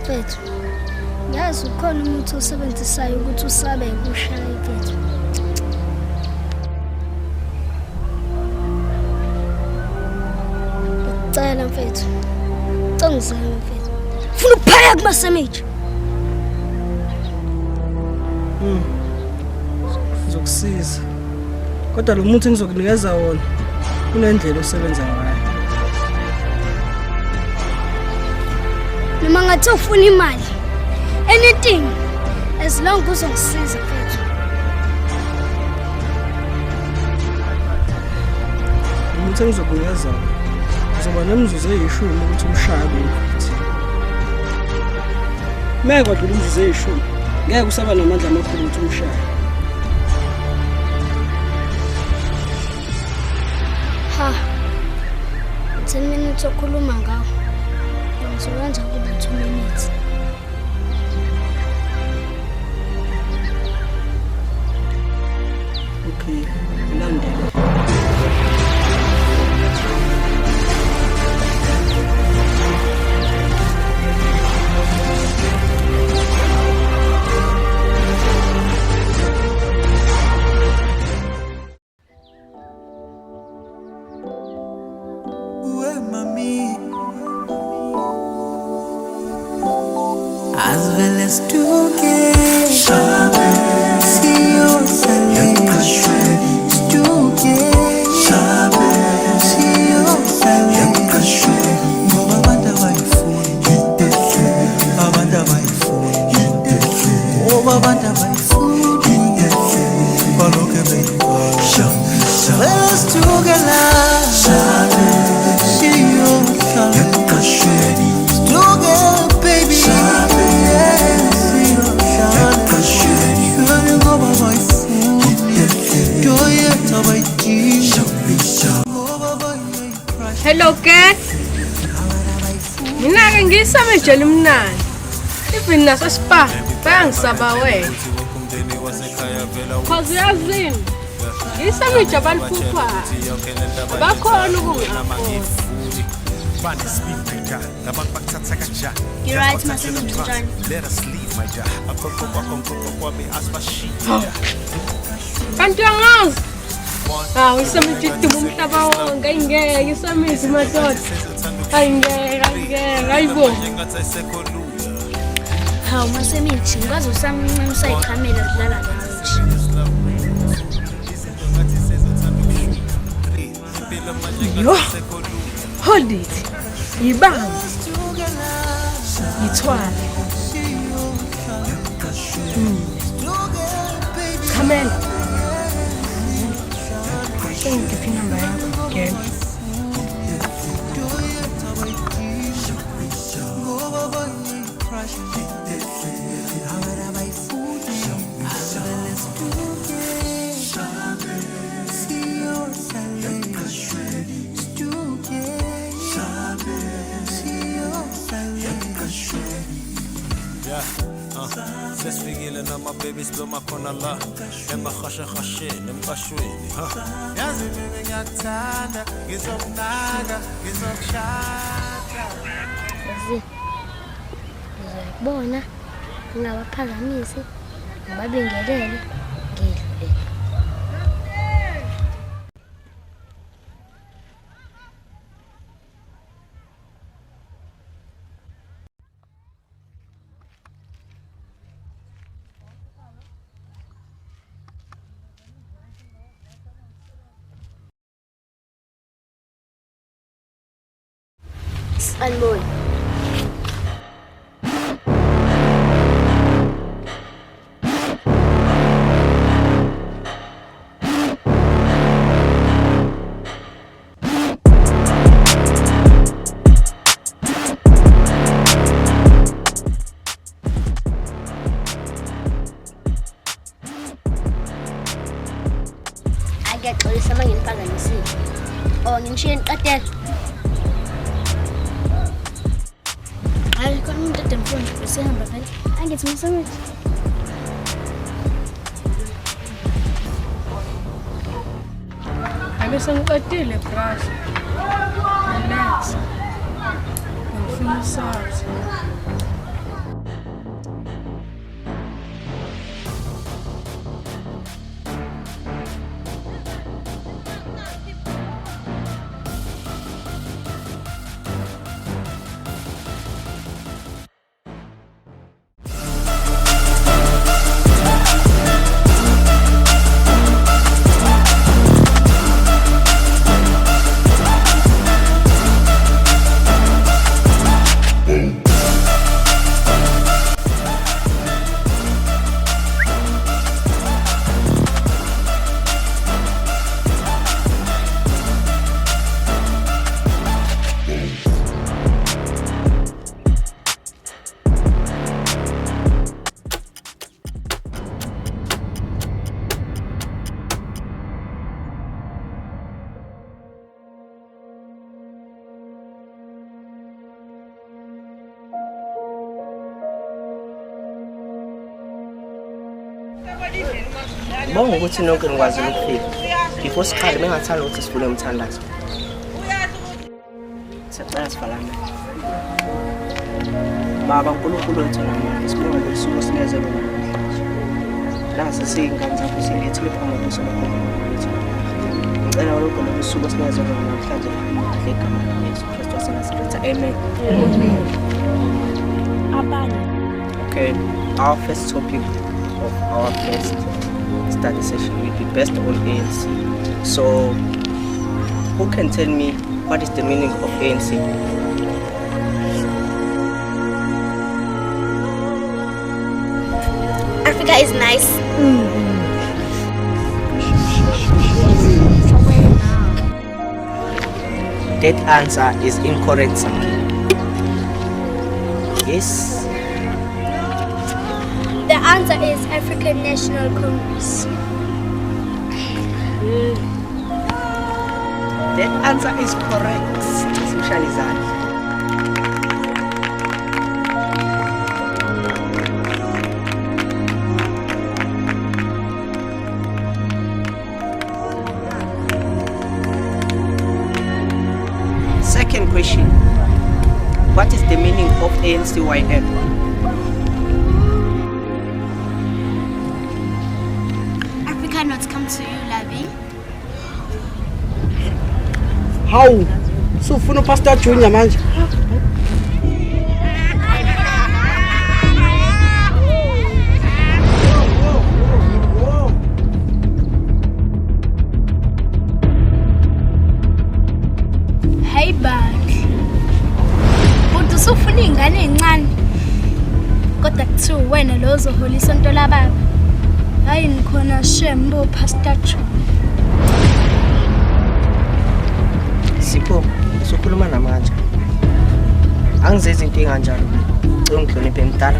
Mfethu. Yazi ukhona umuntu osebenzisayo ukuthi usabe ukushaya mfethu. Ngicela mfethu. Ngicela mfethu. Ufuna ukuphaya kuma samich. Ngizokusiza. Kodwa lo muntu engizokunikeza wona kunendlela osebenza ngayo. Noma ngathi ufuna imali. Anything as long as uzongisiza mfethu. Umuntu engizokunikeza uzoba nemizuzu eyishumi ukuthi umshaye ukuthi. Meke kwadlula imizuzu eyishumi. Ngeke usaba namandla amakhulu ukuthi umshaye. Ha. 10 minutes okhuluma ngawo. Ngizokwenza kube 2 minutes. Okay, landela. As well as to get see yourself to get see yourself Ngoba banda bayifuna abanda bayifuna ngoba banda bayifuna baloke bayifuna let's together see yourself together baby Hello, Ken. Mina ke ngisamejela umnani. Even naso spa bayangisaba wena. Cause yazini. Ngisameja balifupha. Abakhona ukungakho. You're right, my son. Let us leave, my dear. Kanti angazi. Usamejithi umhlaba wonke ingeke isamisi madoda. Ayingeke hayibo. Hawu masemithi ngikwazi usamncemisa ikhamela sidlala nawe. Yo. Hold it. Yibanga. Yithwale. Kamela. Ngiphi inamba yakho again? Sesfikile nama babies bloma khona la emakhashe khasheni emqashweni yazi mina ngiyakuthanda ngizokunaka ngizokushada ngizobona ngingabaphakamisi ngibabingelele ngidlule. Almoy. Agexolisa manginiphakamisi. Ngishiye niqathele. Hayi khona umuntu edemfoni besihamba phela. Angithi msamithi. Bese ngiqedile brush. Relax. Ngifuna usazi. Ngibonga ukuthi nonke nikwazi ukufika. Before siqale bengathanda ukuthi sivule umthandazo. Siyacela sifalane. Baba uNkulunkulu wethu namandla, sibonga ngosuku osinezele namhlanje. Nasi siyingane zakho silethile phambi kwakho wethu. Ngicela lokho ngosuku osinezele namhlanje ngegama likaYesu Kristu waseNazaretha. Amen. Okay, our first topic of our first study session will be based on ANC. So, who can tell me what is the meaning of ANC? Africa is nice. That answer is incorrect, Saki. Yes. The answer is African National Congress. That answer is correct. Socialization. Second question. What is the meaning of ANCYM? Africa not come to you, Labi. How? So ufuna Pastor Junior manje? Hey bag. Kodwa usufuna ingane encane. Kodwa kuthiwa wena lo ozohola isonto lababa. Hayi nikhona shembo Pastor Junior. Sipho, usukhuluma namanje. Angizenzi into enganjalo. Ngicela ungihloniphe emdala.